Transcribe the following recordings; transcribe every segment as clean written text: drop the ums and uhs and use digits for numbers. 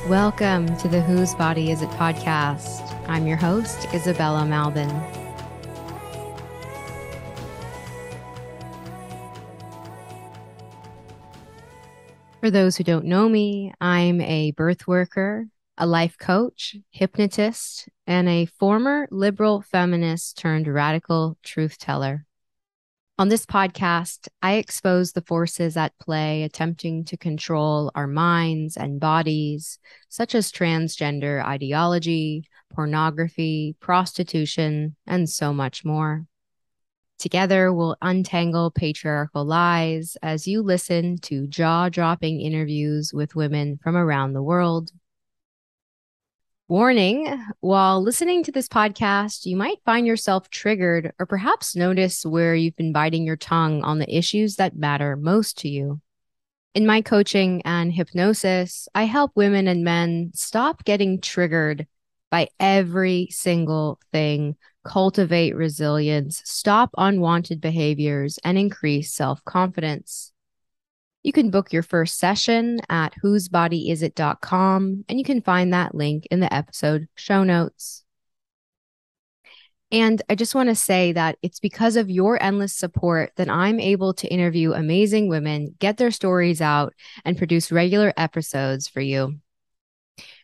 Welcome to the Whose Body Is It podcast. I'm your host, Isabella Malbin. For those who don't know me, I'm a birth worker, a life coach, hypnotist, and a former liberal feminist turned radical truth teller. On this podcast, I expose the forces at play attempting to control our minds and bodies, such as transgender ideology, pornography, prostitution, and so much more. Together, we'll untangle patriarchal lies as you listen to jaw-dropping interviews with women from around the world. Warning, while listening to this podcast, you might find yourself triggered or perhaps notice where you've been biting your tongue on the issues that matter most to you. In my coaching and hypnosis, I help women and men stop getting triggered by every single thing, cultivate resilience, stop unwanted behaviors, and increase self-confidence. You can book your first session at whosebodyisit.com, and you can find that link in the episode show notes. And I just want to say that it's because of your endless support that I'm able to interview amazing women, get their stories out, and produce regular episodes for you.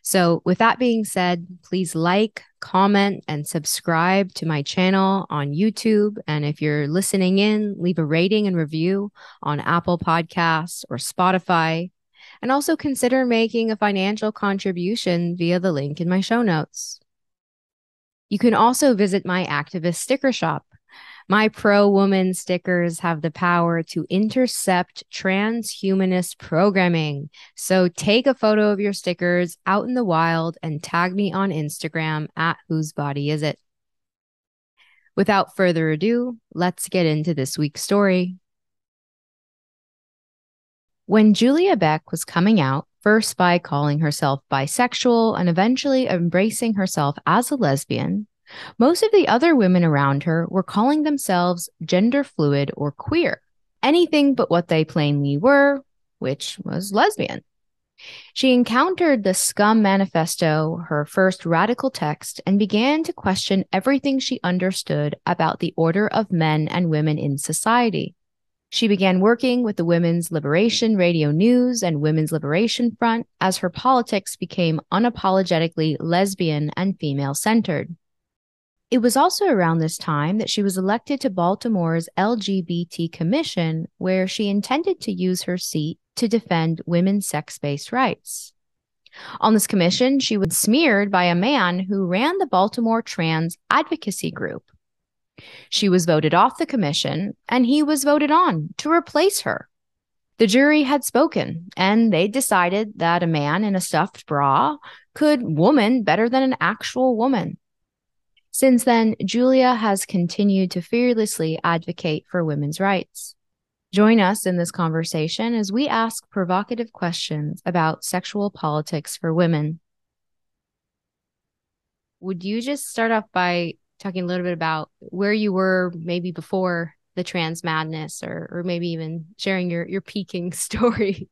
So with that being said, please like, comment, and subscribe to my channel on YouTube. And if you're listening in, leave a rating and review on Apple Podcasts or Spotify. And also consider making a financial contribution via the link in my show notes. You can also visit my activist sticker shop. My pro-woman stickers have the power to intercept transhumanist programming. So take a photo of your stickers out in the wild and tag me on Instagram at Whose Body Is It. Without further ado, let's get into this week's story. When Julia Beck was coming out, first by calling herself bisexual and eventually embracing herself as a lesbian, most of the other women around her were calling themselves gender fluid or queer, anything but what they plainly were, which was lesbian. She encountered the SCUM Manifesto, her first radical text, and began to question everything she understood about the order of men and women in society. She began working with the Women's Liberation Radio News and Women's Liberation Front as her politics became unapologetically lesbian and female-centered. It was also around this time that she was elected to Baltimore's LGBT Commission, where she intended to use her seat to defend women's sex-based rights. On this commission, she was smeared by a man who ran the Baltimore trans advocacy group. She was voted off the commission, and he was voted on to replace her. The jury had spoken, and they decided that a man in a stuffed bra could woman better than an actual woman. Since then, Julia has continued to fearlessly advocate for women's rights. Join us in this conversation as we ask provocative questions about sexual politics for women. Would you just start off by talking a little bit about where you were maybe before the trans madness, or maybe even sharing your peaking story?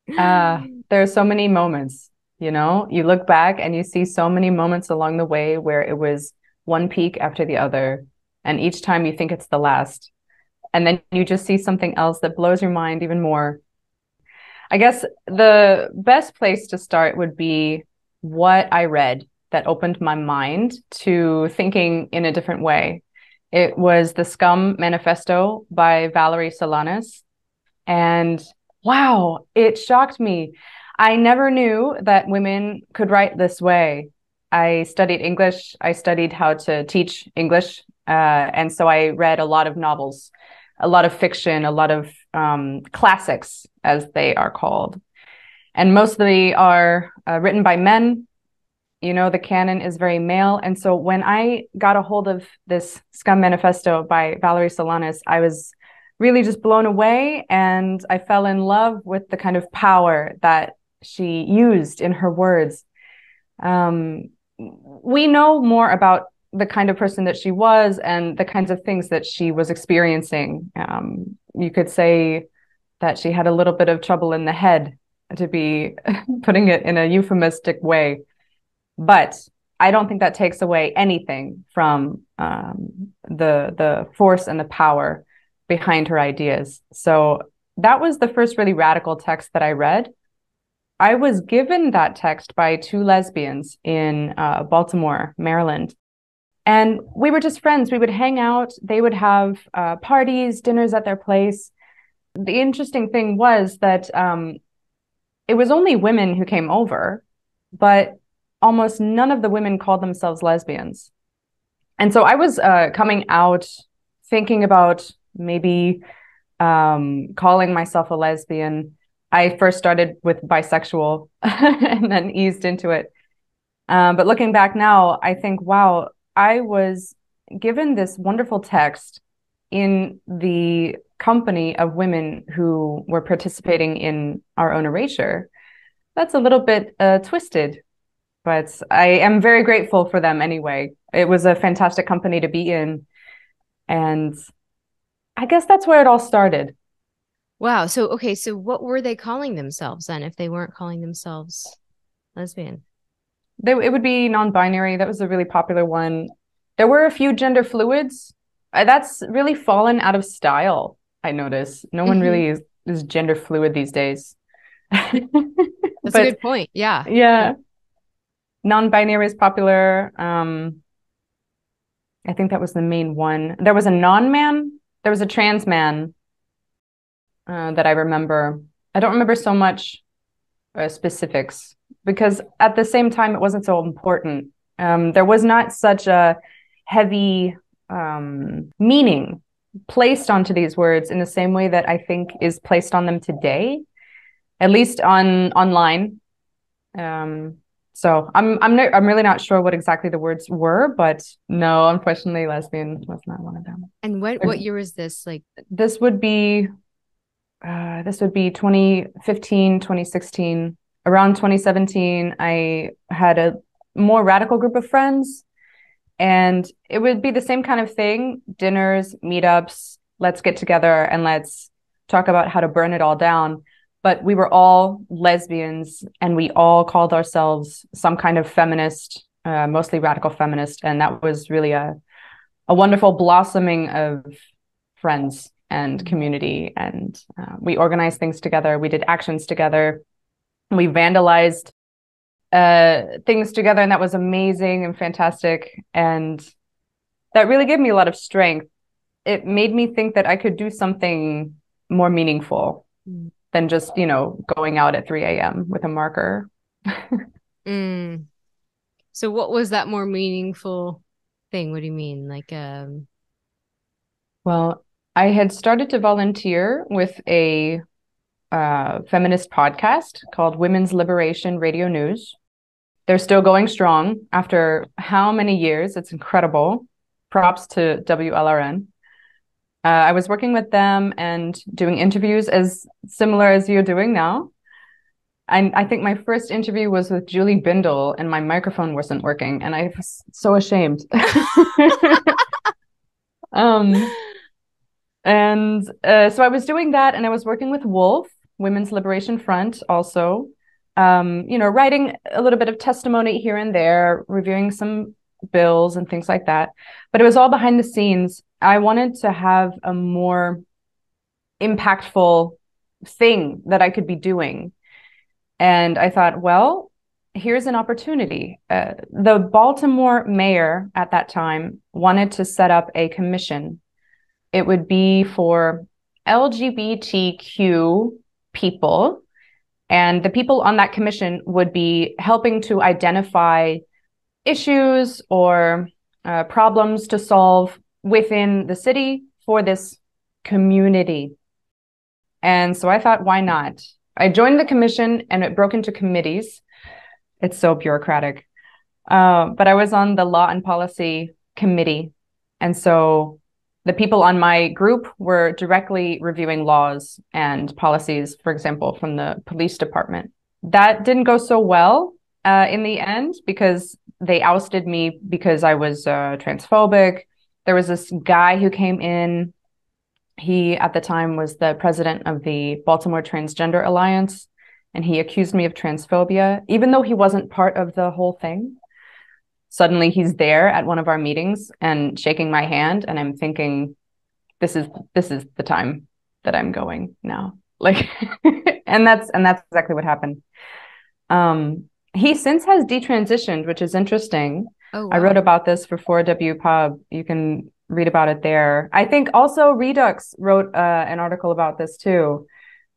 There are so many moments. You know, you look back and you see so many moments along the way where it was one peak after the other. And each time you think it's the last. And then you just see something else that blows your mind even more. I guess the best place to start would be what I read that opened my mind to thinking in a different way. It was the SCUM Manifesto by Valerie Solanas. And wow, it shocked me. I never knew that women could write this way. I studied English. I studied how to teach English. And so I read a lot of novels, a lot of fiction, a lot of classics, as they are called. And mostly are written by men. You know, the canon is very male. And so when I got a hold of this SCUM Manifesto by Valerie Solanas, I was really just blown away. And I fell in love with the kind of power that she used in her words. We know more about the kind of person that she was and the kinds of things that she was experiencing. You could say that she had a little bit of trouble in the head to be putting it in a euphemistic way. But I don't think that takes away anything from the force and the power behind her ideas. So that was the first really radical text that I read. I was given that text by two lesbians in Baltimore, Maryland. And we were just friends. We would hang out. They would have parties, dinners at their place. The interesting thing was that it was only women who came over, but almost none of the women called themselves lesbians. And so I was coming out thinking about maybe calling myself a lesbian. I first started with bisexual and then eased into it. But looking back now, I think, wow, I was given this wonderful text in the company of women who were participating in our own erasure. That's a little bit twisted, but I am very grateful for them anyway. It was a fantastic company to be in. And I guess that's where it all started. Wow. So, okay. So what were they calling themselves then if they weren't calling themselves lesbian? It would be non-binary. That was a really popular one. There were a few gender fluids. That's really fallen out of style, I notice. No one really is gender fluid these days. That's But a good point. Yeah. yeah, non-binary is popular. I think that was the main one. There was a non-man. There was a trans man that I remember. I don't remember so much specifics because at the same time, it wasn't so important. There was not such a heavy meaning placed onto these words in the same way that I think is placed on them today, at least online. So I'm really not sure what exactly the words were, but no, unfortunately, lesbian was not one of them. And what year was this? Like this would be 2015, 2016. Around 2017, I had a more radical group of friends, and it would be the same kind of thing: dinners, meetups, let's get together and let's talk about how to burn it all down. But we were all lesbians, and we all called ourselves some kind of feminist, mostly radical feminist, and that was really a wonderful blossoming of friends and community. And we organized things together. We did actions together. We vandalized things together, and that was amazing and fantastic. And that really gave me a lot of strength. It made me think that I could do something more meaningful than just, going out at 3 a.m. with a marker. So what was that more meaningful thing? What do you mean? Well, I had started to volunteer with a feminist podcast called Women's Liberation Radio News. They're still going strong after how many years? It's incredible. Props to WLRN. I was working with them and doing interviews as similar as you're doing now. And I think my first interview was with Julie Bindel, and my microphone wasn't working, and I was so ashamed. So I was doing that, and I was working with Wolf, Women's Liberation Front, also. Writing a little bit of testimony here and there, reviewing some bills and things like that. But it was all behind the scenes. I wanted to have a more impactful thing that I could be doing. And I thought, well, here's an opportunity. The Baltimore mayor at that time wanted to set up a commission. It would be for LGBTQ people. And the people on that commission would be helping to identify issues or problems to solve within the city for this community. And so I thought, why not? I joined the commission, and it broke into committees. It's so bureaucratic. But I was on the Law and Policy Committee. And so the people on my group were directly reviewing laws and policies, for example, from the police department. That didn't go so well in the end, because they ousted me because I was transphobic. There was this guy who came in. He, at the time, was the president of the Baltimore Transgender Alliance. and he accused me of transphobia, even though he wasn't part of the whole thing. Suddenly he's there at one of our meetings and shaking my hand, and I'm thinking, this is the time that I'm going now. Like, and that's exactly what happened. He since has detransitioned, which is interesting. Oh, I wow. wrote about this for 4W Pub. You can read about it there. I think also Redux wrote an article about this too.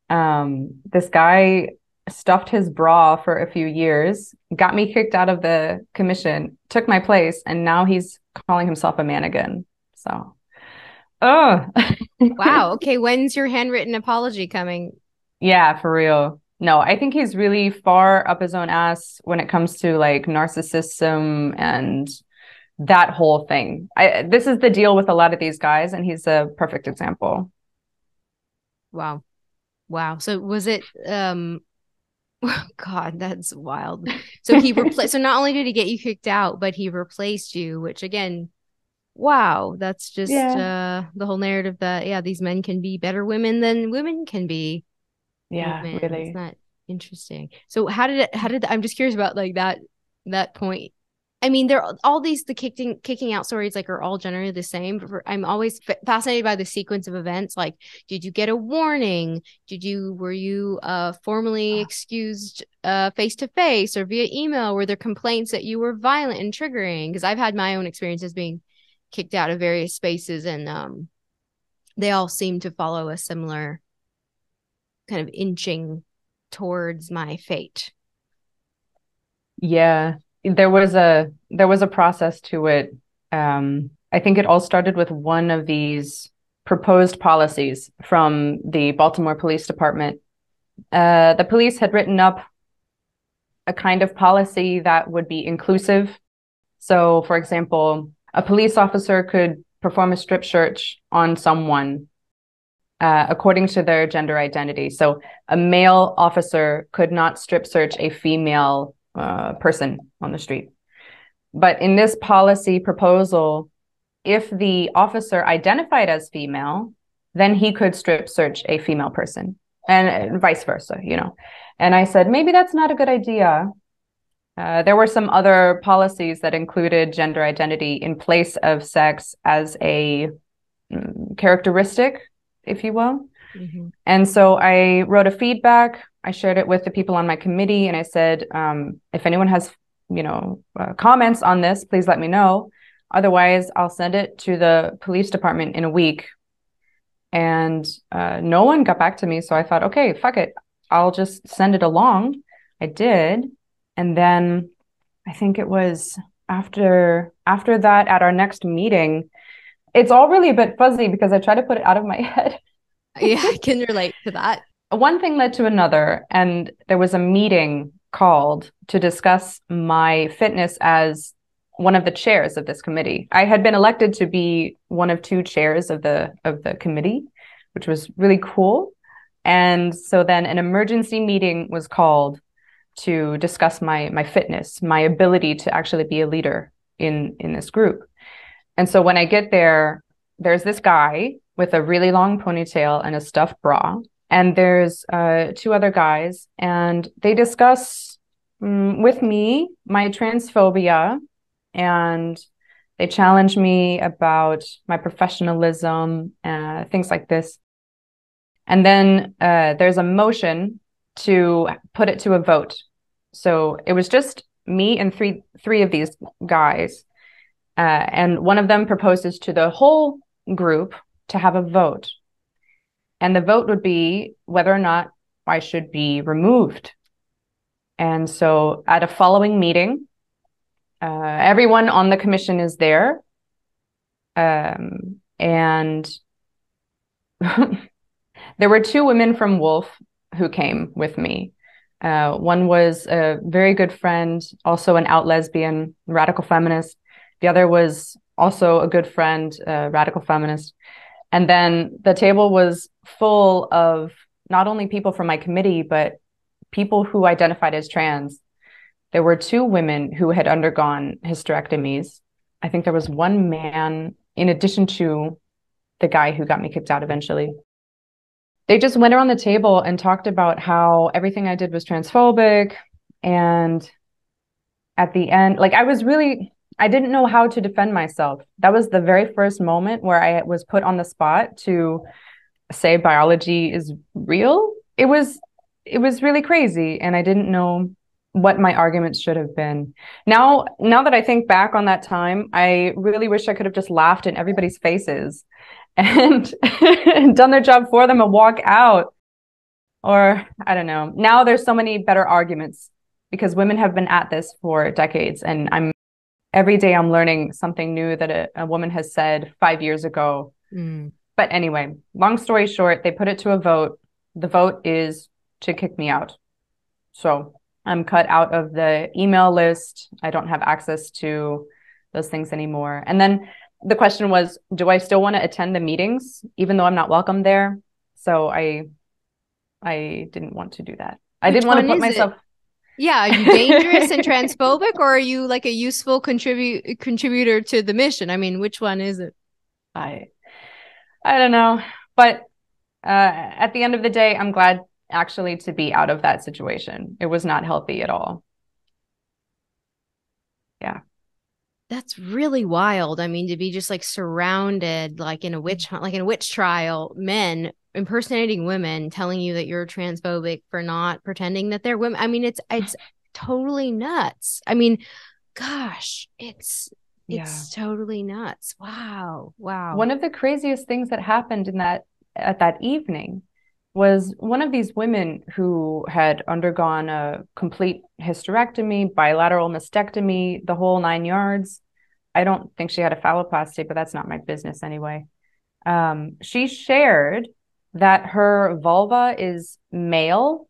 This guy stuffed his bra for a few years, got me kicked out of the commission, took my place, and now he's calling himself a man again. So, oh, Wow. Okay. When's your handwritten apology coming? yeah, for real. No, I think he's really far up his own ass when it comes to like narcissism and that whole thing. This is the deal with a lot of these guys, and he's a perfect example. Wow. Wow. So was it God, that's wild. So he replaced so not only did he get you kicked out, but he replaced you, which again, wow, that's just Yeah. the whole narrative that yeah, these men can be better women than women can be. Yeah, Women. Isn't really. that interesting? So I'm just curious about like that point. I mean, there are all these the kicking out stories like are all generally the same. I'm always fascinated by the sequence of events. Like, did you get a warning? Were you formally excused face to face or via email? Were there complaints that you were violent and triggering? Because I've had my own experiences being kicked out of various spaces, and they all seem to follow a similar kind of inching towards my fate. Yeah, there was a process to it. I think it all started with one of these proposed policies from the Baltimore Police Department. The police had written up a kind of policy that would be inclusive. So, for example, a police officer could perform a strip search on someone according to their gender identity. So, a male officer could not strip search a female person on the street. But in this policy proposal, if the officer identified as female, then he could strip search a female person and vice versa, you know. And I said, maybe that's not a good idea. There were some other policies that included gender identity in place of sex as a characteristic, if you will. Mm-hmm. And so I wrote a feedback. I shared it with the people on my committee, and I said, if anyone has, comments on this, please let me know. Otherwise, I'll send it to the police department in a week. And no one got back to me, so I thought, okay, fuck it, I'll just send it along. I did, and then I think it was after that at our next meeting. It's all really a bit fuzzy because I try to put it out of my head. Yeah, I can relate to that. One thing led to another, and there was a meeting called to discuss my fitness as one of the chairs of this committee. I had been elected to be one of two chairs of the committee, which was really cool. And so then an emergency meeting was called to discuss my fitness, my ability to actually be a leader in this group. And so when I get there, there's this guy with a really long ponytail and a stuffed bra. And there's two other guys, and they discuss with me my transphobia, and they challenge me about my professionalism, things like this. And then there's a motion to put it to a vote. So it was just me and three of these guys. And one of them proposes to the whole group to have a vote. And the vote would be whether or not I should be removed. And so at a following meeting, everyone on the commission is there. And there were two women from Wolf who came with me. One was a very good friend, also an out lesbian, radical feminist. The other was also a good friend, radical feminist. And then the table was full of not only people from my committee, but people who identified as trans. There were two women who had undergone hysterectomies. I think there was one man, in addition to the guy who got me kicked out eventually. They just went around the table and talked about how everything I did was transphobic. And at the end, like I didn't know how to defend myself. That was the very first moment where I was put on the spot to say biology is real. It was really crazy, and I didn't know what my arguments should have been. Now that I think back on that time, I really wish I could have just laughed in everybody's faces and done their job for them and walk out. Or I don't know. Now there's so many better arguments because women have been at this for decades, and I'm every day I'm learning something new that a woman has said 5 years ago. Mm. But anyway, long story short, they put it to a vote. The vote is to kick me out. So I'm cut out of the email list. I don't have access to those things anymore. And then the question was, do I still want to attend the meetings, even though I'm not welcome there? So I didn't want to do that. I Which didn't want to one put is it? myself. Yeah, are you dangerous and transphobic, or are you like a useful contributor to the mission? I mean, which one is it? I I don't know. But at the end of the day, I'm glad actually to be out of that situation. It was not healthy at all. Yeah. That's really wild. I mean, to be just like surrounded, like in a witch hunt, like in a witch trial, men impersonating women, telling you that you're transphobic for not pretending that they're women. I mean, it's totally nuts. I mean, gosh, Yeah. it's totally nuts. Wow, wow. One of the craziest things that happened in that at that evening was one of these women who had undergone a complete hysterectomy, bilateral mastectomy, the whole 9 yards. I don't think she had a phalloplasty, but that's not my business anyway. She shared that her vulva is male.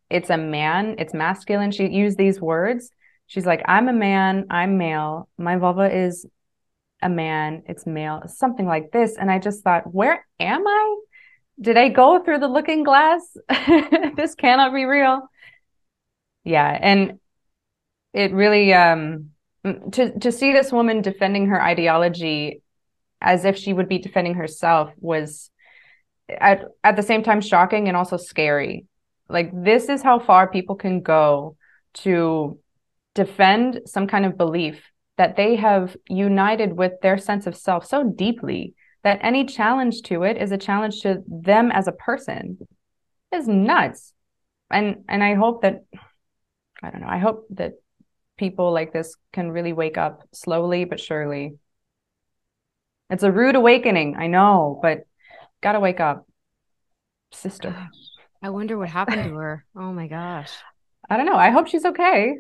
It's a man. It's masculine. She used these words. She's like, I'm a man. I'm male. My vulva is a man. It's male. Something like this. And I just thought, where am I? Did I go through the looking glass? This cannot be real. Yeah. And it really, to see this woman defending her ideology as if she would be defending herself was at the same time shocking and also scary. Like, this is how far people can go to defend some kind of belief that they have united with their sense of self so deeply that any challenge to it is a challenge to them as a person. It's nuts. And I hope that, I don't know, I hope that people like this can really wake up slowly but surely. It's a rude awakening, I know, but gotta wake up, sister. Gosh, I wonder what happened to her. Oh my gosh. I don't know. I hope she's okay.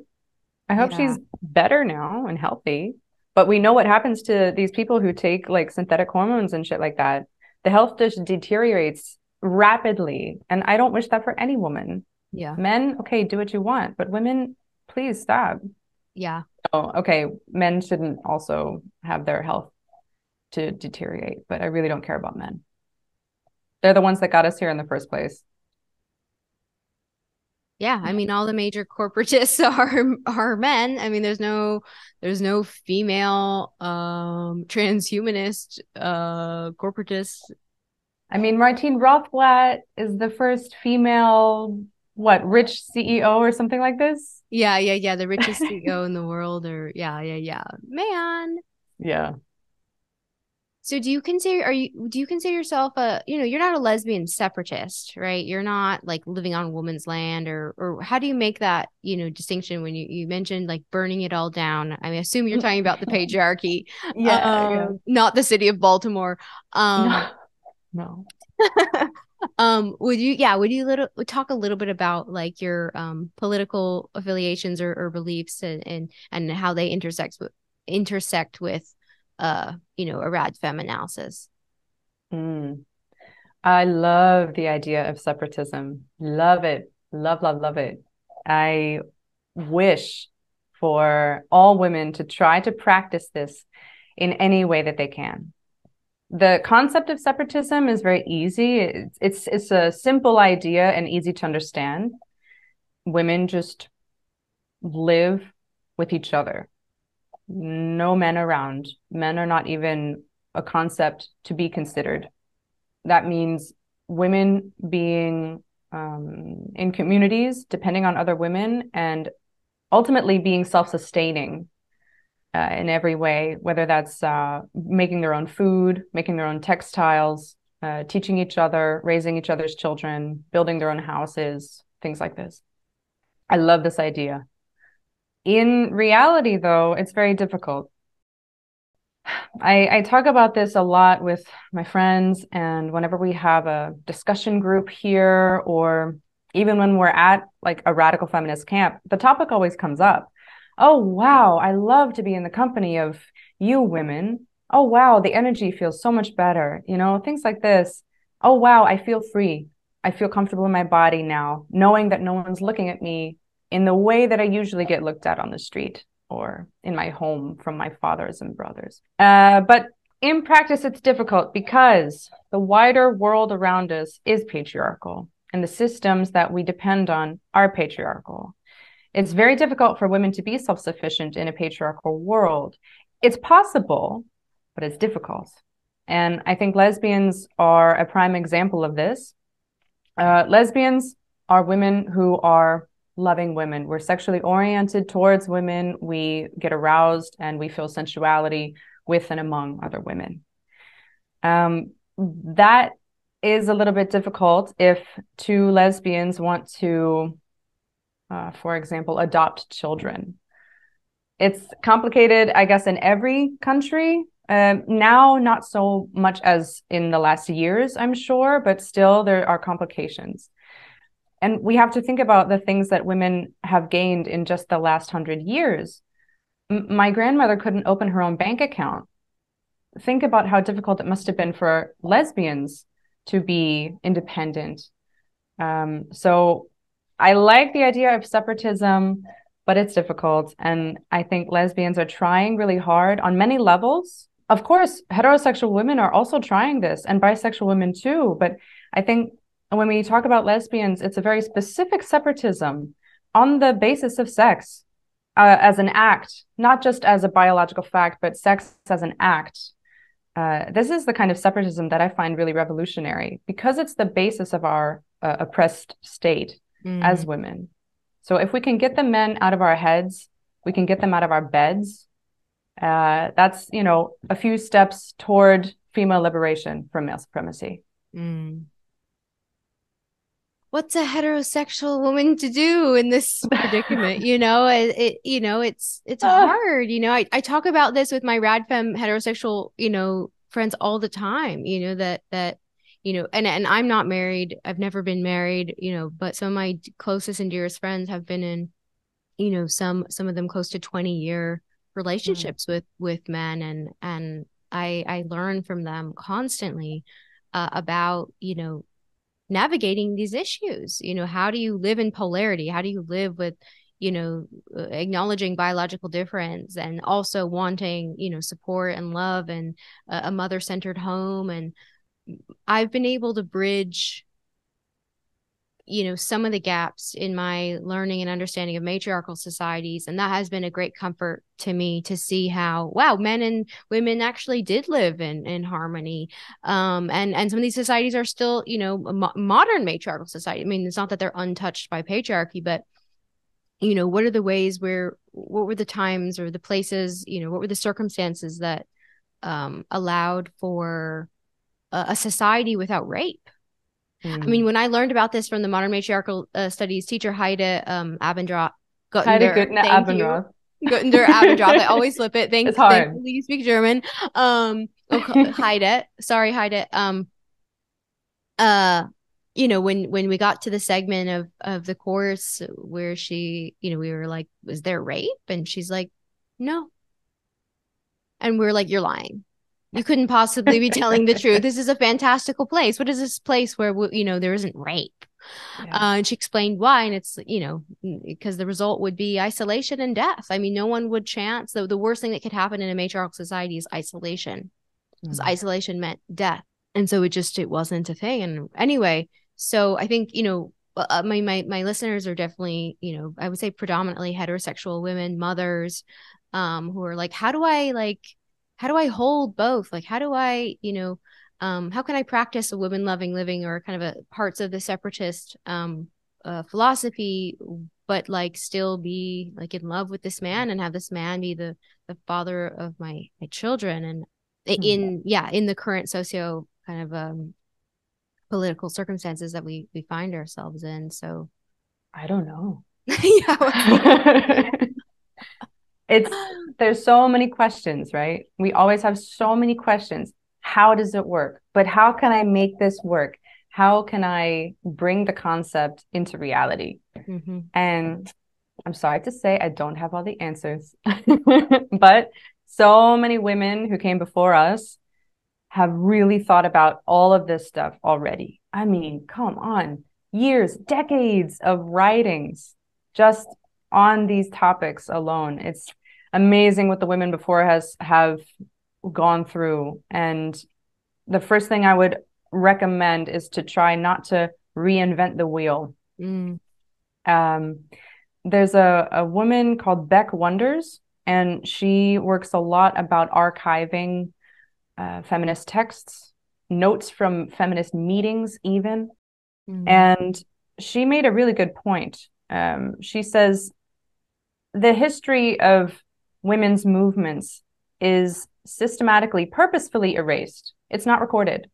I hope Yeah. she's better now and healthy. But we know what happens to these people who take like synthetic hormones and shit like that. The health just deteriorates rapidly. And I don't wish that for any woman. Yeah. Men, okay, do what you want, but women, please stop. Yeah. Oh, okay, men shouldn't also have their health to deteriorate, but I really don't care about men. They're the ones that got us here in the first place. Yeah, I mean all the major corporatists are men. I mean there's no female transhumanist corporatist. I mean, Martine Rothblatt is the first female, what, rich CEO or something like this? Yeah, yeah, yeah, the richest CEO in the world, or yeah, yeah, yeah. Man. Yeah. So do you consider yourself you're not a lesbian separatist, right? You're not like living on woman's land, or how do you make that, distinction when you mentioned like burning it all down? I mean, I assume you're talking about the patriarchy, Yeah, yeah. not the city of Baltimore. No, no. Would you talk a little bit about like your political affiliations or beliefs, and how they intersect with a rad fem analysis? Mm. I love the idea of separatism. Love it. Love, love, love it. I wish for all women to try to practice this in any way that they can. The concept of separatism is very easy. It's a simple idea and easy to understand. Women just live with each other. No men around. Men are not even a concept to be considered. That means women being in communities, depending on other women, and ultimately being self-sustaining in every way, whether that's making their own food, making their own textiles, teaching each other, raising each other's children, building their own houses, things like this. I love this idea. In reality, though, it's very difficult. I talk about this a lot with my friends, and whenever we have a discussion group here, or even when we're at like a radical feminist camp, the topic always comes up. Oh, wow, I love to be in the company of you women. Oh, wow, the energy feels so much better. Things like this. Oh, wow, I feel free. I feel comfortable in my body now, knowing that no one's looking at me in the way that I usually get looked at on the street or in my home from my fathers and brothers. But in practice, it's difficult because the wider world around us is patriarchal, and the systems that we depend on are patriarchal. It's very difficult for women to be self-sufficient in a patriarchal world. It's possible, but it's difficult. And I think lesbians are a prime example of this. Lesbians are women who are loving women. We're sexually oriented towards women. We get aroused and we feel sensuality with and among other women. That is a little bit difficult if two lesbians want to, for example, adopt children. It's complicated, I guess, in every country. Now, not so much as in the last years, I'm sure, but still there are complications. And we have to think about the things that women have gained in just the last 100 years. My grandmother couldn't open her own bank account. Think about how difficult it must have been for lesbians to be independent. So I like the idea of separatism, but it's difficult. And I think lesbians are trying really hard on many levels. Of course, heterosexual women are also trying this, and bisexual women too. But I think when we talk about lesbians, it's a very specific separatism on the basis of sex as an act, not just as a biological fact, but sex as an act. This is the kind of separatism that I find really revolutionary because it's the basis of our oppressed state as women. So if we can get the men out of our heads, we can get them out of our beds. That's, a few steps toward female liberation from male supremacy. What's a heterosexual woman to do in this predicament? It's hard. I talk about this with my radfem heterosexual, friends all the time, that and I'm not married. I've never been married, but some of my closest and dearest friends have been in, some of them close to 20-year relationships with men. And I learn from them constantly about, navigating these issues. How do you live in polarity? How do you live with, acknowledging biological difference and also wanting, support and love and a mother-centered home? And I've been able to bridge, some of the gaps in my learning and understanding of matriarchal societies. And that has been a great comfort to me to see how, wow, men and women actually did live in harmony. And some of these societies are still, modern matriarchal society. I mean, it's not that they're untouched by patriarchy, but, what are the ways what were the times or the places, what were the circumstances that allowed for a society without rape? I mean, when I learned about this from the modern matriarchal studies teacher, Heide Abendroth, Abendroth. Guttender Abendroth. I always flip it. It's hard. Thankfully you speak German. Heide. Sorry, Heide. When we got to the segment of the course where she, we were like, was there rape? And she's like, no. And we were like, you're lying. You couldn't possibly be telling the truth. This is a fantastical place. What is this place where, there isn't rape? Yeah. And she explained why. And it's, because the result would be isolation and death. I mean, no one would chance. The worst thing that could happen in a matriarchal society is isolation. Because isolation meant death. And so it wasn't a thing. And anyway, so I think, my listeners are definitely, I would say predominantly heterosexual women, mothers, who are like, how do I hold both? Like, how do I, how can I practice a woman loving living, or kind of a parts of the separatist philosophy, but like still be like in love with this man and have this man be the father of my children, and in the current socio kind of political circumstances that we find ourselves in. So I don't know. yeah. It's there's so many questions, right? We always have so many questions. How does it work? But how can I make this work? How can I bring the concept into reality? Mm-hmm. And I'm sorry to say I don't have all the answers, but so many women who came before us have really thought about all of this stuff already. I mean, come on, years, decades of writings just on these topics alone. It's amazing what the women before us have gone through. And the first thing I would recommend is to try not to reinvent the wheel. There's a woman called Beck Wonders, and she works a lot about archiving feminist texts, notes from feminist meetings even. And she made a really good point. She says the history of women's movements is systematically, purposefully erased. It's not recorded.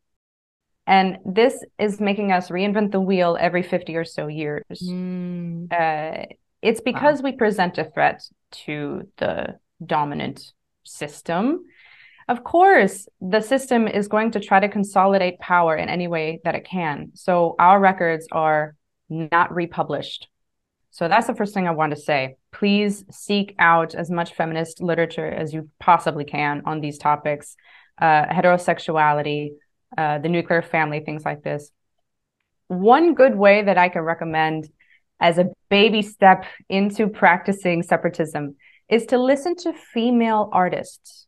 And this is making us reinvent the wheel every 50 or so years. It's because we present a threat to the dominant system. Of course, the system is going to try to consolidate power in any way that it can. So our records are not republished. So that's the first thing I want to say. Please seek out as much feminist literature as you possibly can on these topics, heterosexuality, the nuclear family, things like this. One good way that I can recommend as a baby step into practicing separatism is to listen to female artists.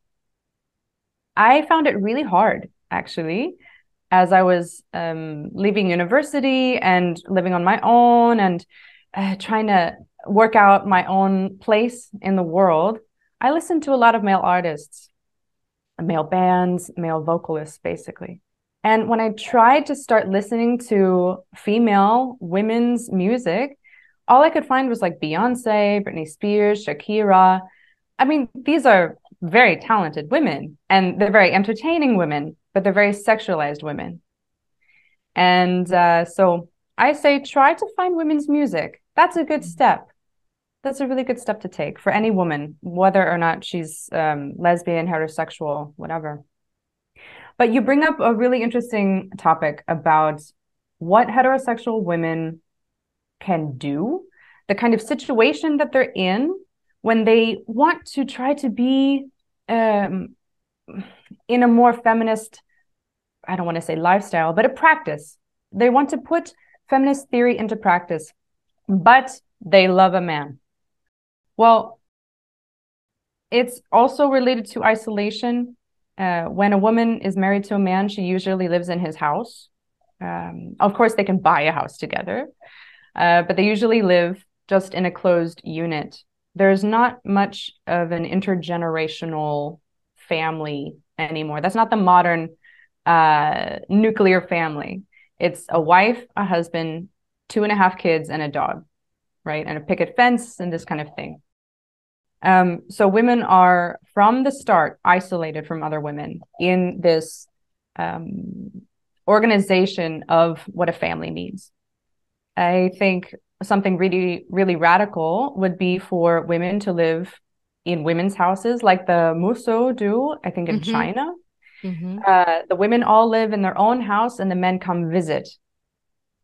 I found it really hard, actually, as I was leaving university and living on my own and trying to work out my own place in the world. I listened to a lot of male artists, male bands, male vocalists, basically. And when I tried to start listening to female women's music, all I could find was like Beyonce, Britney Spears, Shakira. I mean, these are very talented women and they're very entertaining women, but they're very sexualized women. And so I say try to find women's music. That's a good step. That's a really good step to take for any woman, whether or not she's lesbian, heterosexual, whatever. But you bring up a really interesting topic about what heterosexual women can do, the kind of situation that they're in when they want to try to be in a more feminist, I don't want to say lifestyle, but a practice. They want to put feminist theory into practice, but they love a man. Well, it's also related to isolation. When a woman is married to a man, she usually lives in his house. Of course, they can buy a house together, but they usually live just in a closed unit. There's not much of an intergenerational family anymore. That's not the modern nuclear family. It's a wife, a husband, 2.5 kids, and a dog, right? And a picket fence and this kind of thing. So women are, from the start, isolated from other women in this organization of what a family means. I think something really, really radical would be for women to live in women's houses like the Muso do, I think, in China. The women all live in their own house and the men come visit.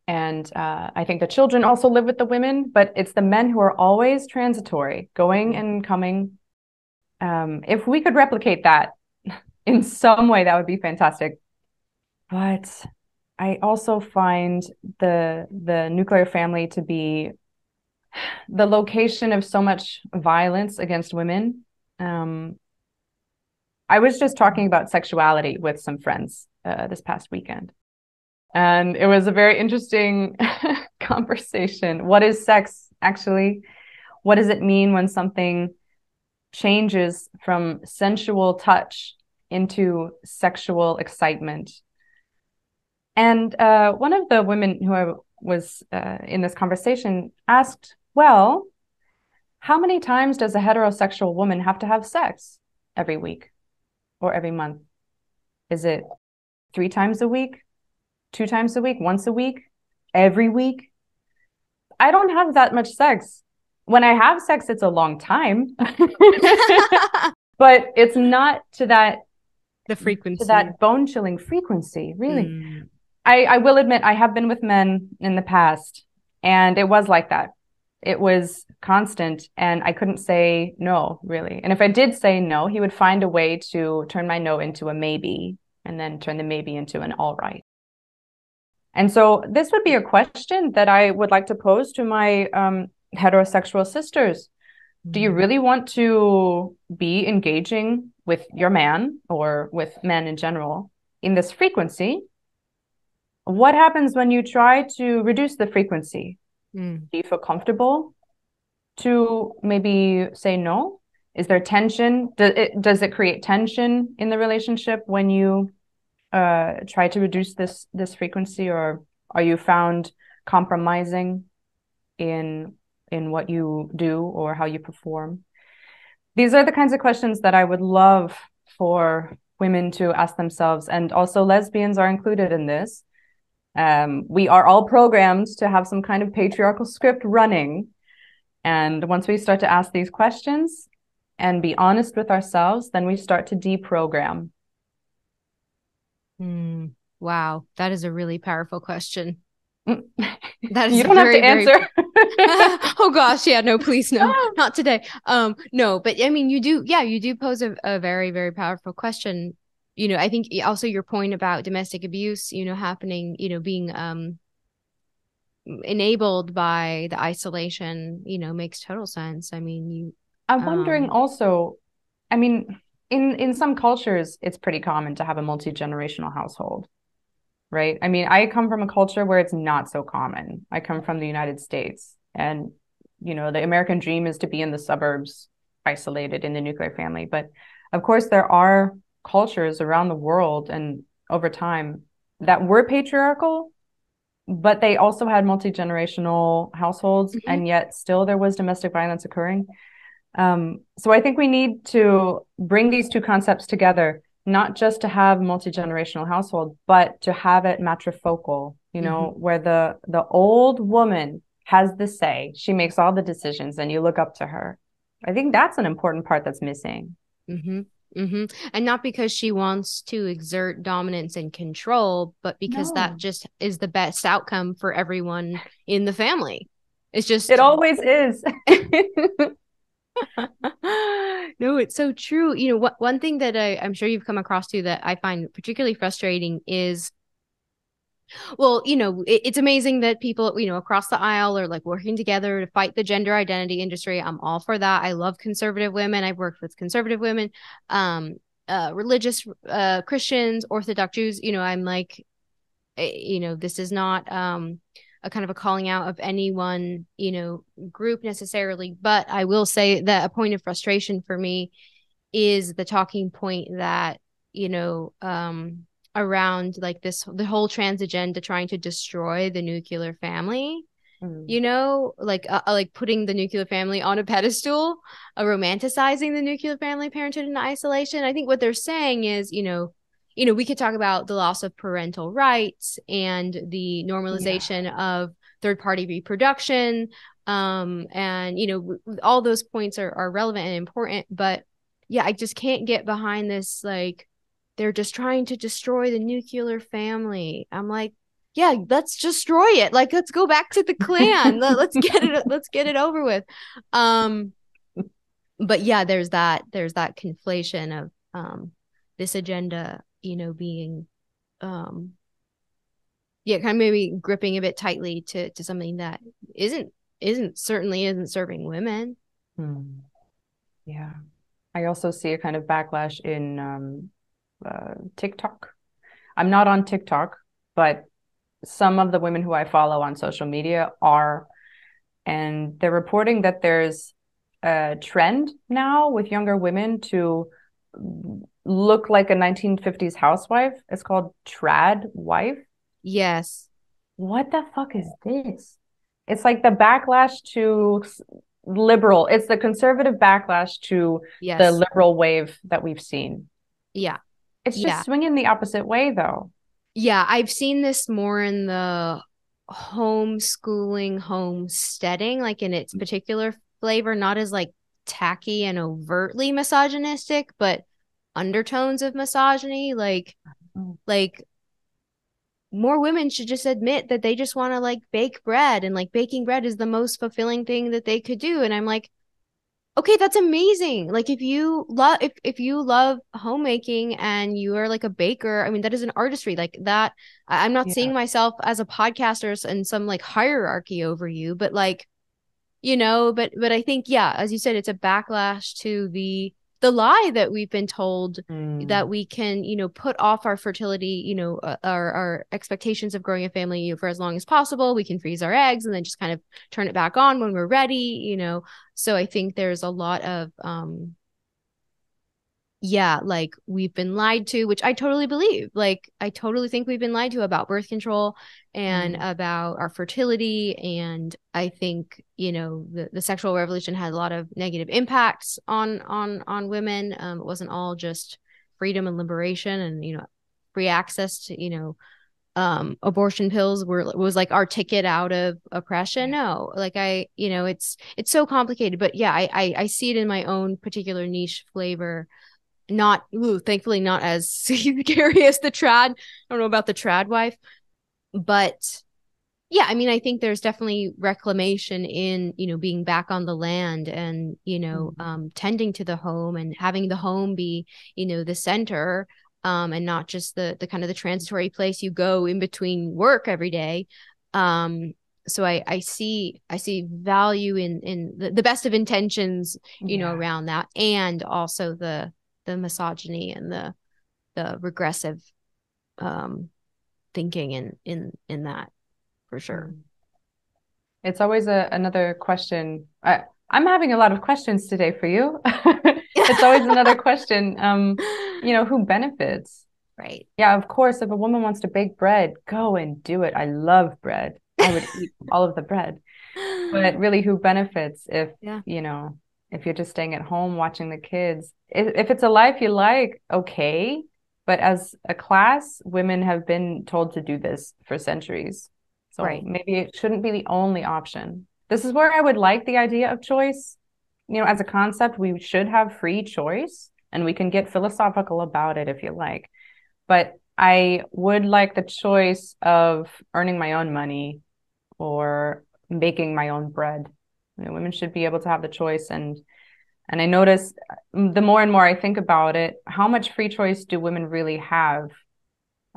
And I think the children also live with the women, but it's the men who are always transitory, going and coming. If we could replicate that in some way, that would be fantastic. But I also find the nuclear family to be the location of so much violence against women. I was just talking about sexuality with some friends this past weekend. And it was a very interesting conversation. What is sex, actually? What does it mean when something changes from sensual touch into sexual excitement? And one of the women who I was in this conversation asked, well, how many times does a heterosexual woman have to have sex every week or every month? Is it 3 times a week, 2 times a week, once a week, every week? I don't have that much sex. When I have sex, it's a long time, but it's not to that bone-chilling frequency, really. I will admit I have been with men in the past, and it was like that. It was constant, and I couldn't say no, really. And if I did say no, he would find a way to turn my no into a maybe, and then turn the maybe into an all right. And so this would be a question that I would like to pose to my heterosexual sisters. Do you really want to be engaging with your man or with men in general in this frequency? What happens when you try to reduce the frequency? Do you feel comfortable to maybe say no? Is there tension? Does it create tension in the relationship when you try to reduce this frequency, or are you found compromising in what you do or how you perform? These are the kinds of questions that I would love for women to ask themselves, and also lesbians are included in this. We are all programmed to have some kind of patriarchal script running, and once we start to ask these questions and be honest with ourselves, then we start to deprogram. Wow, that is a really powerful question. That is you don't have to answer. Oh gosh, yeah, no, please, no, not today. No, but I mean, you do pose a very, very powerful question. I think also your point about domestic abuse, happening, being enabled by the isolation, makes total sense. I mean, I'm wondering also, I mean, in some cultures, it's pretty common to have a multi-generational household, right? I mean, I come from a culture where it's not so common. I come from the United States, and, the American dream is to be in the suburbs, isolated in the nuclear family. But of course, there are cultures around the world and over time that were patriarchal, but they also had multi-generational households, and yet still there was domestic violence occurring. So I think we need to bring these two concepts together, not just to have multi-generational household, but to have it matrifocal, where the old woman has the say, she makes all the decisions, and you look up to her. I think that's an important part that's missing. And not because she wants to exert dominance and control, but because that just is the best outcome for everyone in the family. It's just, it always is. No, it's so true. One thing that I'm sure you've come across too that I find particularly frustrating is, well, it's amazing that people, across the aisle are like working together to fight the gender identity industry. I'm all for that. I love conservative women. I've worked with conservative women, religious Christians, Orthodox Jews. I'm like, this is not a kind of a calling out of any one, group necessarily. But I will say that a point of frustration for me is the talking point that, around like the whole trans agenda trying to destroy the nuclear family, like putting the nuclear family on a pedestal, romanticizing the nuclear family, parenthood, and isolation. I think what they're saying is, we could talk about the loss of parental rights and the normalization of third-party reproduction. And, all those points are relevant and important. But yeah, I just can't get behind this. Like, they're just trying to destroy the nuclear family. I'm like, yeah, let's destroy it. Like, let's go back to the Klan. let's get it over with. But yeah, there's that conflation of this agenda, being kind of maybe gripping a bit tightly to something that certainly isn't serving women. Yeah. I also see a kind of backlash in TikTok. I'm not on TikTok, but some of the women who I follow on social media are, and they're reporting that there's a trend now with younger women to look like a 1950s housewife. It's called trad wife. Yes. What the fuck is this? It's like the backlash to liberal. It's the conservative backlash to the Yes. liberal wave that we've seen. Yeah. It's just Yeah. swinging the opposite way, though. Yeah. I've seen this more in the homeschooling, homesteading, like in its particular flavor, not as like tacky and overtly misogynistic, but undertones of misogyny. Mm. Like more women should just admit that they just want to like bake bread, and like baking bread is the most fulfilling thing that they could do. And I'm like, okay, that's amazing. Like if you love homemaking and you are like a baker, I mean that is an artistry like that. I'm not Yeah. seeing myself as a podcaster and some like hierarchy over you, but like, you know, but I think, yeah, as you said, it's a backlash to the lie that we've been told, that Mm. we can, you know, put off our fertility, you know, our expectations of growing a family, you know, for as long as possible. We can freeze our eggs and then just kind of turn it back on when we're ready, you know. So I think there's a lot of yeah, like we've been lied to, which I totally believe. Like, I totally think we've been lied to about birth control and Mm. about our fertility. And I think, you know, the sexual revolution had a lot of negative impacts on women. It wasn't all just freedom and liberation and, you know, free access to, you know, abortion pills was like our ticket out of oppression. Yeah. No, like you know, it's so complicated. But yeah, I see it in my own particular niche flavor, not thankfully not as scary as the trad. I don't know about the trad wife, but yeah, I mean, I think there's definitely reclamation in, you know, being back on the land and, you know, Mm. tending to the home and having the home be, you know, the center, and not just the kind of the transitory place you go in between work every day. Um, so I see value in the best of intentions, you know, Yeah. around that, and also the misogyny and the regressive um thinking in that, for sure. Mm. It's always another question. I'm having a lot of questions today for you. It's always another question. Who benefits? Right. Yeah, of course, if a woman wants to bake bread, go and do it. I love bread. I would eat all of the bread. But really, who benefits Yeah. if you're just staying at home watching the kids? If it's a life you like, okay. But as a class, women have been told to do this for centuries. So Right. maybe it shouldn't be the only option. This is where I would like the idea of choice. As a concept, we should have free choice, and we can get philosophical about it if you like. But I would like the choice of earning my own money or baking my own bread. Women should be able to have the choice. And I notice the more and more I think about it, how much free choice do women really have?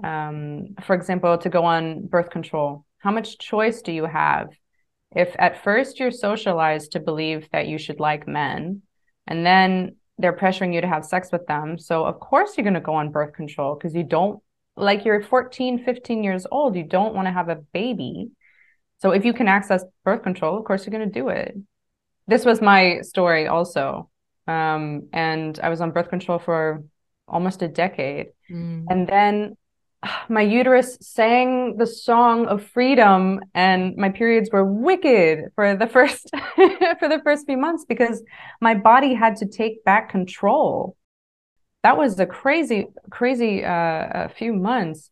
For example, to go on birth control, how much choice do you have? If at first you're socialized to believe that you should like men, and then they're pressuring you to have sex with them, so of course you're going to go on birth control because you don't, like, you're 14, 15 years old, you don't want to have a baby. So if you can access birth control, of course you're going to do it. This was my story also. And I was on birth control for almost a decade. Mm. And then my uterus sang the song of freedom, and my periods were wicked for the first for the first few months because my body had to take back control. That was a crazy, crazy few months.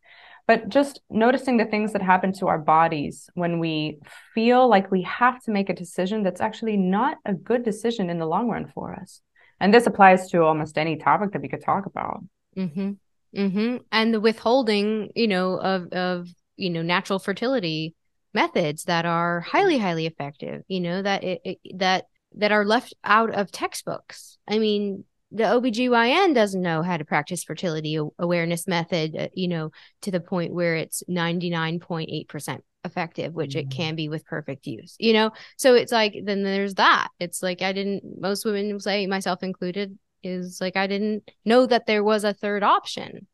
But just noticing the things that happen to our bodies when we feel like we have to make a decision that's actually not a good decision in the long run for us. And this applies to almost any topic that we could talk about. Mm-hmm. Mm-hmm. And the withholding, you know, of you know, natural fertility methods that are highly, highly effective, you know, that are left out of textbooks. I mean, the OBGYN doesn't know how to practice fertility awareness method, you know, to the point where it's 99.8% effective, which it Mm. can be with perfect use, you know? So it's like, then there's that. It's like, most women will say, myself included, is like I didn't know that there was a third option,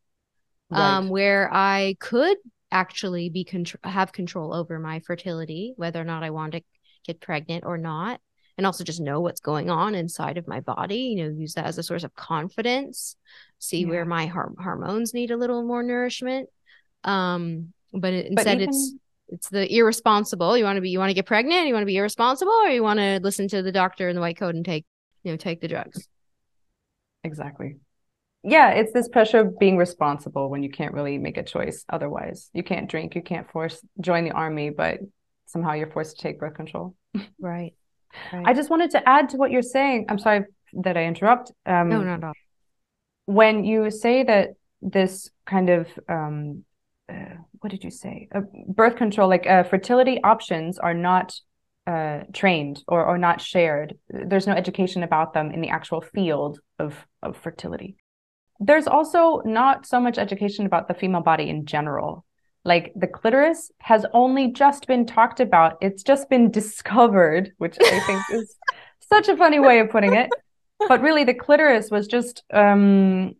Right. where I could actually have control over my fertility, whether or not I want to get pregnant or not, and also just know what's going on inside of my body. You know, use that as a source of confidence. See where Yeah. my hormones need a little more nourishment. But But instead even it's the irresponsible. You want to get pregnant, you want to be irresponsible, or you want to listen to the doctor in the white coat and take the drugs. exactly. Yeah, it's this pressure of being responsible when you can't really make a choice otherwise. You can't drink, you can't join the army, but somehow you're forced to take birth control. Right. I just wanted to add to what you're saying. I'm sorry that I interrupt. No, not at all. When you say that this kind of what did you say? Birth control, like fertility options are not trained or not shared. There's no education about them in the actual field of fertility. There's also not so much education about the female body in general. Like the clitoris has only just been talked about. It's just been discovered, which I think is such a funny way of putting it. But really, the clitoris was just, I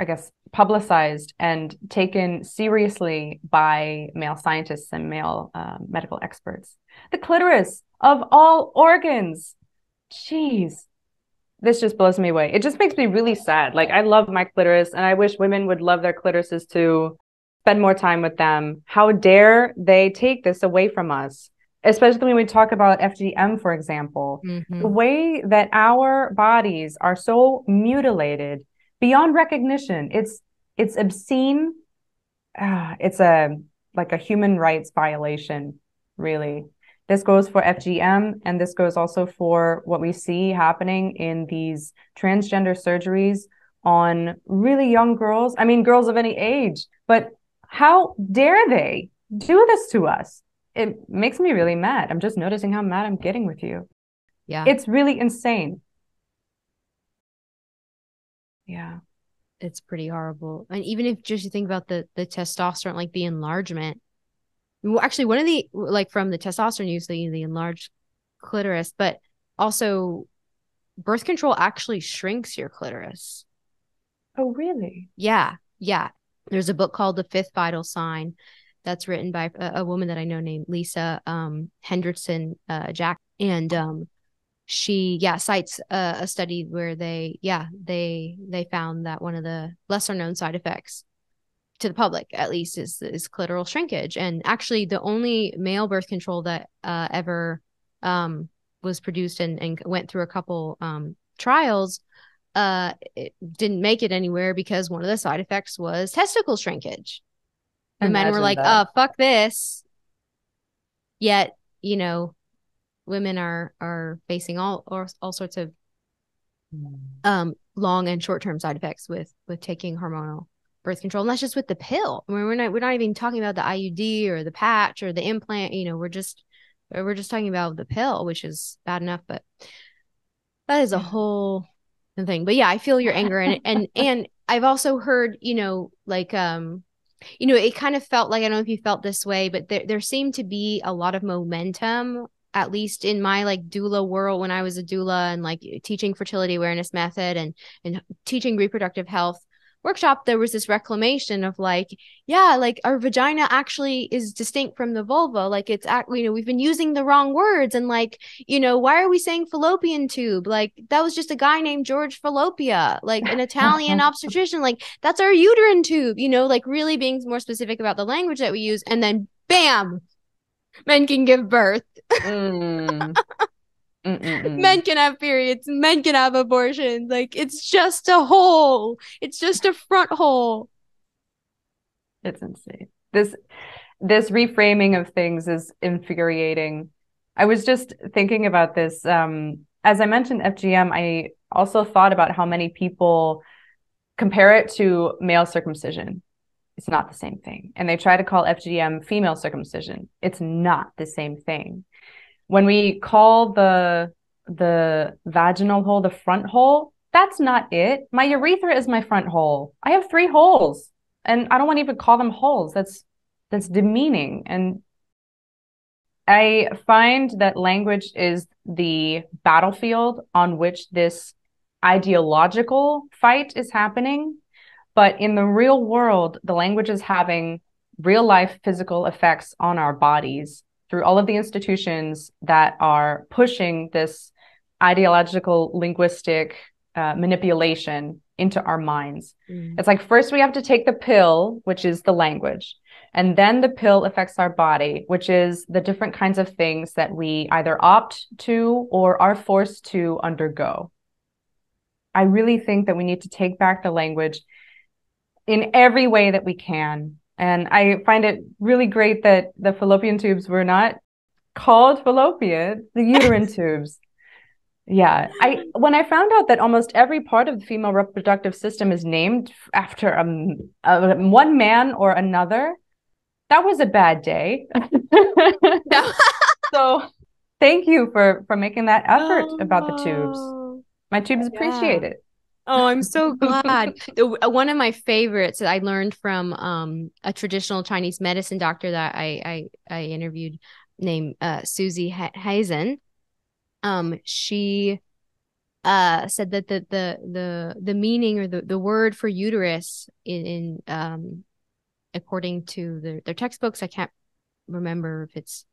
guess, publicized and taken seriously by male scientists and male medical experts. The clitoris of all organs. Jeez. This just blows me away. It just makes me really sad. Like, I love my clitoris, and I wish women would love their clitorises too, spend more time with them. How dare they take this away from us? Especially when we talk about FGM, for example, the way that our bodies are so mutilated beyond recognition. It's obscene. It's like a human rights violation, really. This goes for FGM, and this goes also for what we see happening in these transgender surgeries on really young girls. I mean, girls of any age, but how dare they do this to us? It makes me really mad. I'm just noticing how mad I'm getting with you. Yeah. It's really insane. Yeah. It's pretty horrible. And even if just you think about the testosterone, like the enlargement. Well, actually, one of the, like from the testosterone use, the enlarged clitoris, but also birth control actually shrinks your clitoris. Oh, really? Yeah. Yeah. There's a book called The Fifth Vital Sign that's written by a woman that I know named Lisa Hendrickson Jack. And she cites a study where they found that one of the lesser known side effects to the public, at least, is clitoral shrinkage. And actually the only male birth control that ever was produced and went through a couple trials, it didn't make it anywhere because one of the side effects was testicle shrinkage. The men were like, that. fuck this. Yet, women are facing all sorts of long and short-term side effects with taking hormonal birth control. And that's just with the pill. I mean, we're not even talking about the IUD or the patch or the implant. We're just talking about the pill, which is bad enough, but that is a whole thing. But yeah, I feel your anger, and I've also heard, like it kind of felt like, I don't know if you felt this way, but there seemed to be a lot of momentum, at least in my like doula world, when I was a doula and like teaching fertility awareness method and teaching reproductive health workshop. There was this reclamation of like, yeah, like our vagina actually is distinct from the vulva. Like it's, we've been using the wrong words. And like, why are we saying fallopian tube? Like that was just a guy named George Fallopia, like an Italian obstetrician. Like that's our uterine tube, like really being more specific about the language that we use. And then bam, men can give birth. Men can have periods, men can have abortions. Like it's just a hole. It's just a front hole. It's insane. This reframing of things is infuriating. I was just thinking about this. As I mentioned FGM, I also thought about how many people compare it to male circumcision. It's not the same thing. And they try to call FGM female circumcision. It's not the same thing. When we call the vaginal hole the front hole, that's not it. My urethra is my front hole. I have 3 holes, and I don't want to even call them holes. That's demeaning. And I find that language is the battlefield on which this ideological fight is happening. But in the real world, the language is having real life physical effects on our bodies through all of the institutions that are pushing this ideological linguistic manipulation into our minds. It's like, first we have to take the pill, which is the language. And then the pill affects our body, which is the different kinds of things that we either opt to or are forced to undergo. I really think that we need to take back the language in every way that we can. And I find it really great that the fallopian tubes were not called fallopian, the uterine tubes. Yeah. When I found out that almost every part of the female reproductive system is named after one man or another, that was a bad day. So thank you for making that effort about the tubes. Oh, My tubes yeah. appreciate it. Oh, I'm so glad. One of my favorites that I learned from a traditional Chinese medicine doctor that I interviewed named Susie Hazen. She said that the meaning or the word for uterus in according to their textbooks, I can't remember if it's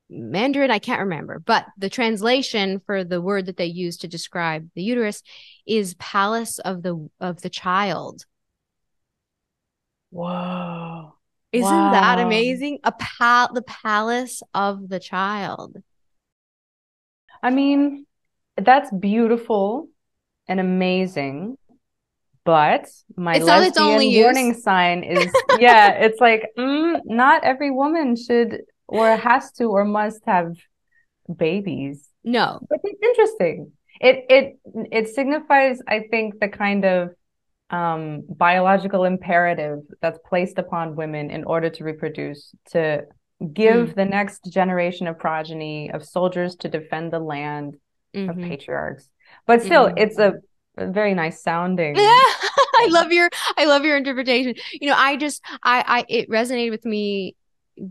Mandarin, I can't remember, but the translation for the word that they use to describe the uterus is palace of the child. Whoa. Isn't that Wow. amazing? The palace of the child. I mean, that's beautiful and amazing, but my It's not its only lesbian use. warning sign is, yeah, it's like, not every woman should or has to or must have babies. No. But it's interesting. It signifies, I think, the kind of biological imperative that's placed upon women in order to reproduce, to Mm. give the next generation of progeny of soldiers to defend the land, of Mm-hmm. patriarchs. But still, Mm-hmm. it's a very nice sounding. I love your interpretation. It resonated with me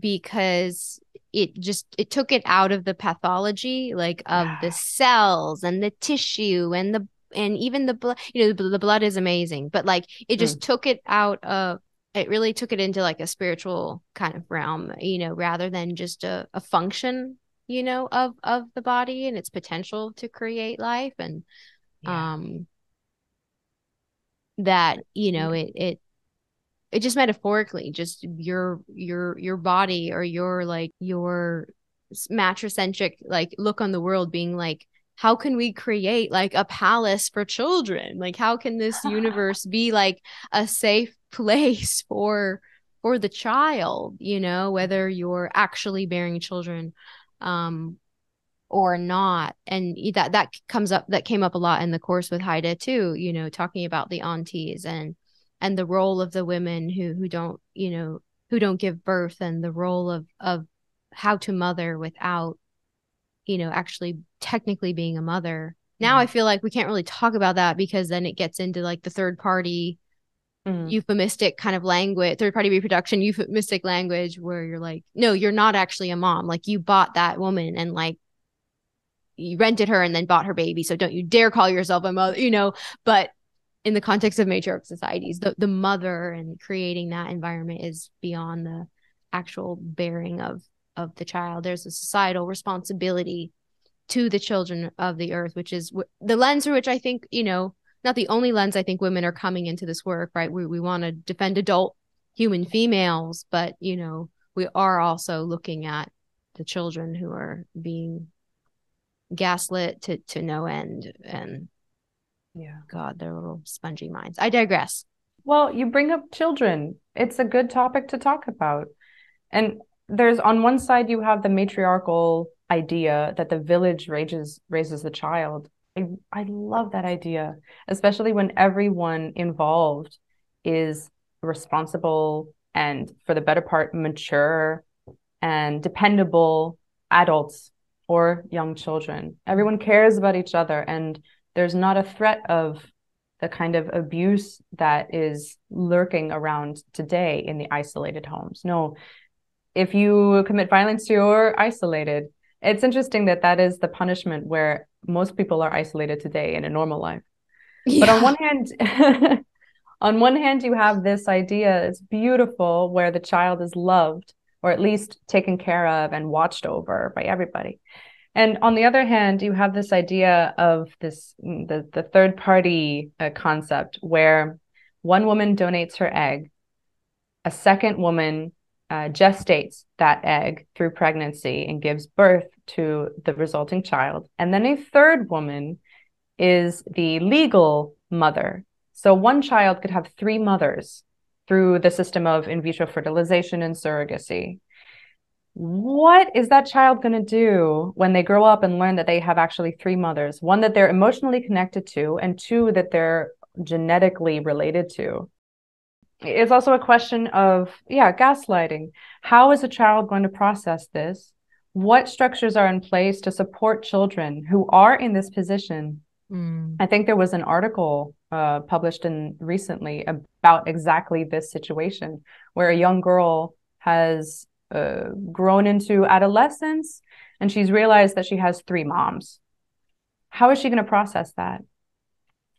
because it took it out of the pathology, like of the Yeah. cells and the tissue and even the blood. The blood is amazing, but like it just Mm, took it out of it really took it into like a spiritual kind of realm, rather than just a function, of the body and its potential to create life. And yeah. um that it just metaphorically, just your body, or your matricentric like look on the world, being like, how can we create like a palace for children? Like, how can this universe be like a safe place for the child, whether you're actually bearing children um or not. And that came up a lot in the course with Haida too, talking about the aunties and the role of the women who don't give birth, and the role of how to mother without actually technically being a mother. Now I Yeah. feel like we can't really talk about that, because then it gets into like the third party Mm, euphemistic kind of language, third party reproduction euphemistic language, where you're like, no, you're not actually a mom, like you bought that woman and like you rented her and then bought her baby, so don't you dare call yourself a mother. But in the context of matriarchal societies, the mother and creating that environment is beyond the actual bearing of the child. There's a societal responsibility to the children of the earth, which is the lens through which I think, not the only lens I think women are coming into this work, right? We want to defend adult human females, but we are also looking at the children who are being gaslit to no end. And yeah. God, their little spongy minds. I digress. Well, you bring up children. It's a good topic to talk about. And there's on one side you have the matriarchal idea that the village raises the child. I love that idea, especially when everyone involved is responsible and, for the better part, mature and dependable adults or young children. Everyone cares about each other, and there's not a threat of the kind of abuse that is lurking around today in the isolated homes. No, if you commit violence, you're isolated. It's interesting that that is the punishment where most people are isolated today in a normal life. But on Yeah. one hand, on one hand, you have this idea, it's beautiful, where the child is loved, or at least taken care of and watched over by everybody. And on the other hand, you have this idea of the third party concept, where one woman donates her egg, a second woman gestates that egg through pregnancy and gives birth to the resulting child. And then a third woman is the legal mother. So one child could have three mothers through the system of in vitro fertilization and surrogacy. What is that child going to do when they grow up and learn that they have actually three mothers? One, that they're emotionally connected to, and two, that they're genetically related to. It's also a question of, gaslighting. How is a child going to process this? What structures are in place to support children who are in this position? I think there was an article published recently about exactly this situation, where a young girl has grown into adolescence and she's realized that she has three moms. How is she going to process that?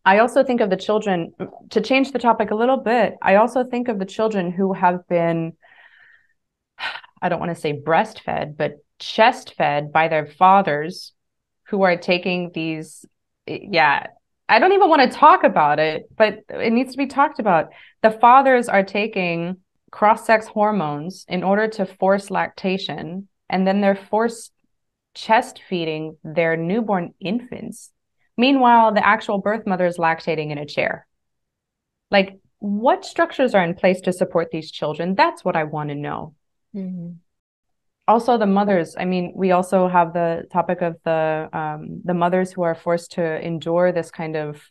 I also think of the children, to change the topic a little bit, I also think of the children who have been, I don't want to say breastfed, but chest fed by their fathers, who are taking these, I don't even want to talk about it, but it needs to be talked about. The fathers are taking cross-sex hormones in order to force lactation, and then they're forced chest feeding their newborn infants. Meanwhile, the actual birth mother is lactating in a chair. Like, what structures are in place to support these children? That's what I want to know. Mm-hmm. Also, the mothers. I mean, we also have the topic of the mothers who are forced to endure this kind of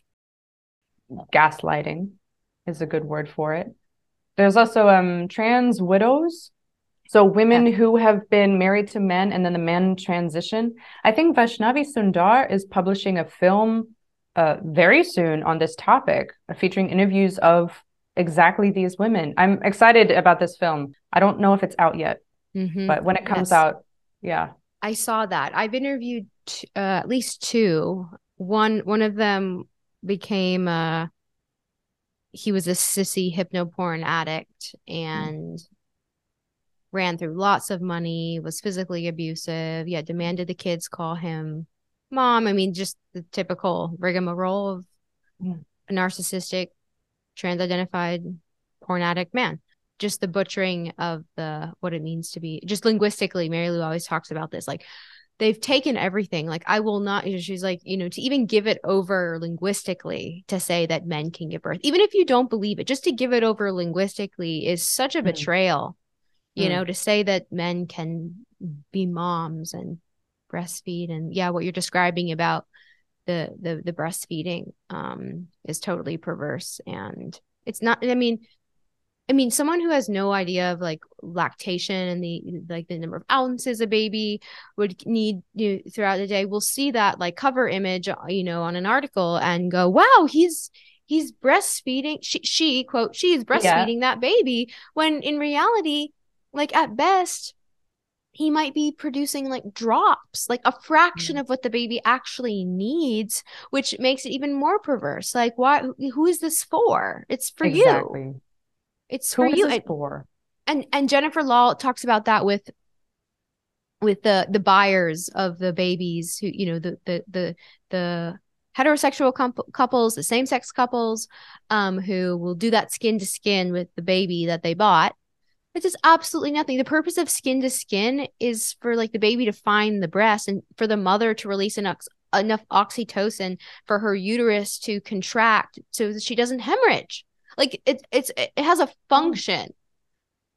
gaslighting, is a good word for it. There's also trans widows. So women who have been married to men and then the men transition. I think Vaishnavi Sundar is publishing a film very soon on this topic, featuring interviews of exactly these women. I'm excited about this film. I don't know if it's out yet, but when it comes out, I saw that. I've interviewed at least two. One of them became he was a sissy hypnoporn addict and ran through lots of money, was physically abusive, demanded the kids call him mom. I mean, just the typical rigmarole of a narcissistic, trans-identified porn addict man. Just the butchering of what it means to be, just linguistically, Mary Lou always talks about this, like, they've taken everything. Like, I will not, she's like, to even give it over linguistically to say that men can give birth, even if you don't believe it, just to give it over linguistically is such a betrayal. To say that men can be moms and breastfeed, and what you're describing about the breastfeeding is totally perverse. And it's not, I mean, someone who has no idea of like lactation and the number of ounces a baby would need throughout the day will see that like cover image, on an article and go, wow, he's breastfeeding. She quote, she is breastfeeding that baby, when in reality, like at best, he might be producing like drops, like a fraction of what the baby actually needs, which makes it even more perverse. Like, why? Who is this for? It's for you. It's for you. This for? And Jennifer Law talks about that with the buyers of the babies, who the heterosexual couples, the same-sex couples, who will do that skin to skin with the baby that they bought. It does absolutely nothing. The purpose of skin to skin is for like the baby to find the breast and for the mother to release enough oxytocin for her uterus to contract so that she doesn't hemorrhage. Like it has a function,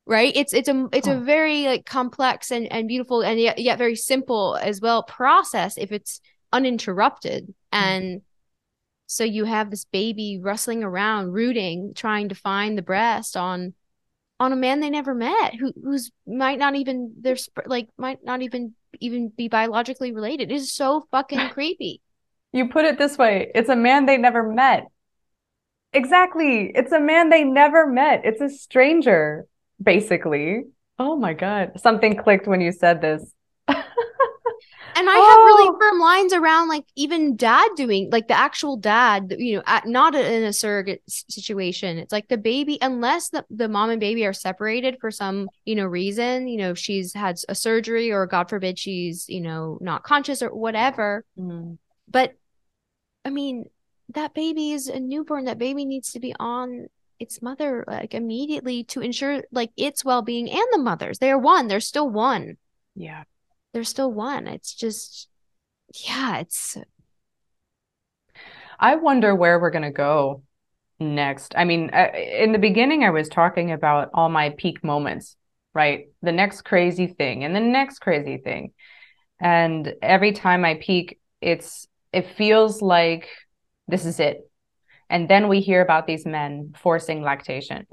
right? It's a very like complex and beautiful and yet very simple as well process if it's uninterrupted. And so you have this baby rustling around, rooting, trying to find the breast on a man they never met, who's might not even be biologically related. It is so fucking creepy. You put it this way, it's a man they never met. Exactly. It's a man they never met. It's a stranger, basically. Oh my God. Something clicked when you said this. And I have really firm lines around like even dad doing, like the actual dad, not in a surrogate situation. It's like the baby, unless the mom and baby are separated for some, reason, if she's had a surgery or God forbid she's, not conscious or whatever. But I mean, that baby is a newborn. That baby needs to be on its mother like immediately to ensure like its well-being and the mother's. They are one. They're still one. Yeah. They're still one. It's just, yeah, it's. I wonder where we're going to go next. I mean, in the beginning, I was talking about all my peak moments, right? The next crazy thing and the next crazy thing. And every time I peak, it feels like this is it. And then we hear about these men forcing lactation.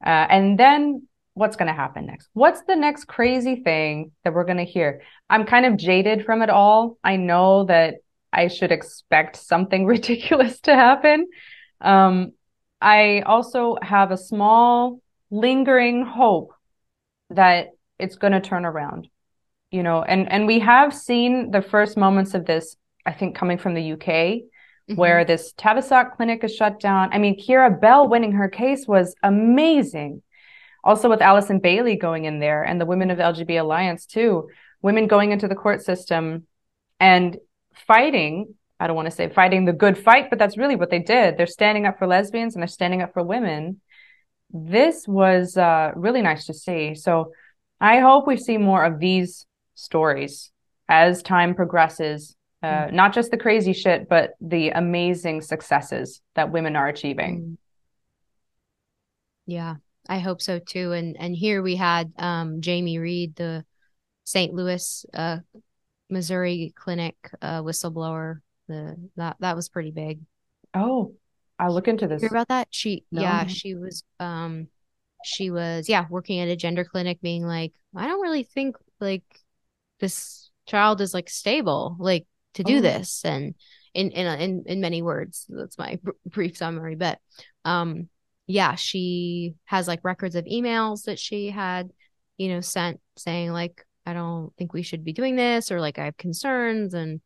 And then what's going to happen next? What's the next crazy thing that we're going to hear? I'm kind of jaded from it all. I know that I should expect something ridiculous to happen. I also have a small lingering hope that it's going to turn around, and we have seen the first moments of this, I think, coming from the UK, where this Tavistock clinic is shut down. I mean, Keira Bell winning her case was amazing. Also with Alison Bailey going in there and the Women of LGBT Alliance too, women going into the court system and fighting. I don't want to say fighting the good fight, but that's really what they did. They're standing up for lesbians and they're standing up for women. This was really nice to see. So I hope we see more of these stories as time progresses. Not just the crazy shit, but the amazing successes that women are achieving. Yeah, I hope so too. And here we had Jamie Reed, the St. Louis, Missouri clinic whistleblower. That was pretty big. Oh, I'll look into Did you hear this. about that? No. She was working at a gender clinic, being like, I don't really think like this child is like stable, like to do Oh, this. And in many words, that's my brief summary. But she has like records of emails that she had, sent saying like, I don't think we should be doing this, or like I have concerns. And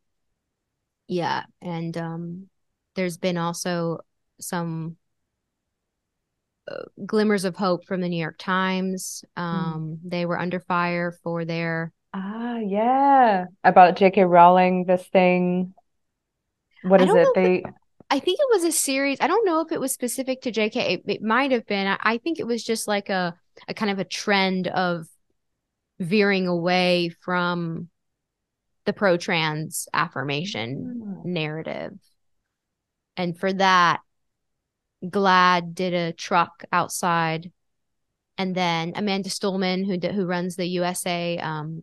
there's been also some glimmers of hope from the New York Times. They were under fire for their yeah. About J.K. Rowling, this thing. What I is don't it? know if I think it was a series. I don't know if it was specific to JK. It might have been. I think it was just like a kind of a trend of veering away from the pro-trans affirmation narrative. And for that, GLAAD did a truck outside. And then Amanda Stulman, who runs the USA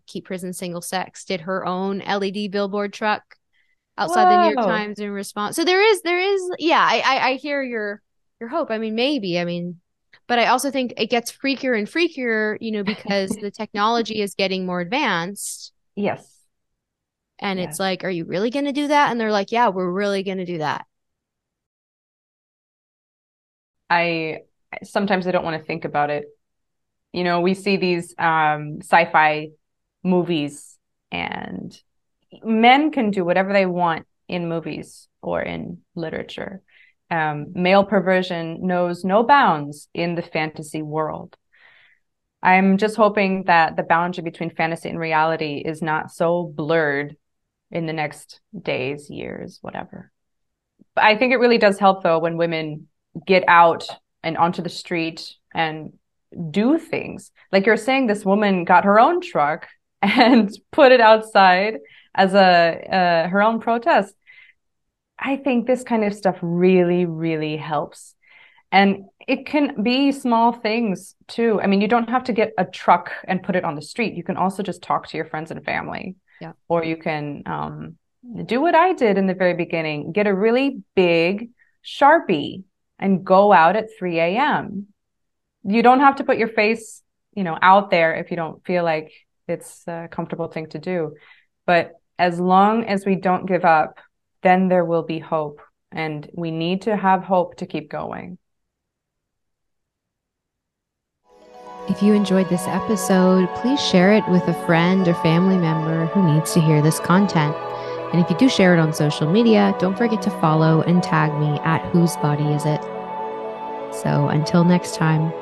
Keep Prison Single Sex, did her own LED billboard truck outside the New York Whoa. Times in response. So there is, yeah, I hear your hope. I mean, maybe, but I also think it gets freakier and freakier, because the technology is getting more advanced. Yes. And it's Yes. like, are you really going to do that? And they're like, yeah, we're really going to do that. I sometimes I don't want to think about it. We see these sci-fi movies and men can do whatever they want in movies or in literature. Male perversion knows no bounds in the fantasy world. I'm just hoping that the boundary between fantasy and reality is not so blurred in the next days, years, whatever. But I think it really does help, though, when women get out and onto the street and do things. Like you're saying, this woman got her own truck and put it outside as her own protest. I think this kind of stuff really, really helps. And it can be small things too. I mean, you don't have to get a truck and put it on the street. You can also just talk to your friends and family. Yeah. Or you can do what I did in the very beginning, get a really big Sharpie and go out at 3 a.m. You don't have to put your face, out there if you don't feel like it's a comfortable thing to do. But as long as we don't give up, then there will be hope. And we need to have hope to keep going. If you enjoyed this episode, please share it with a friend or family member who needs to hear this content. And if you do share it on social media, don't forget to follow and tag me at Whose Body Is It? So until next time.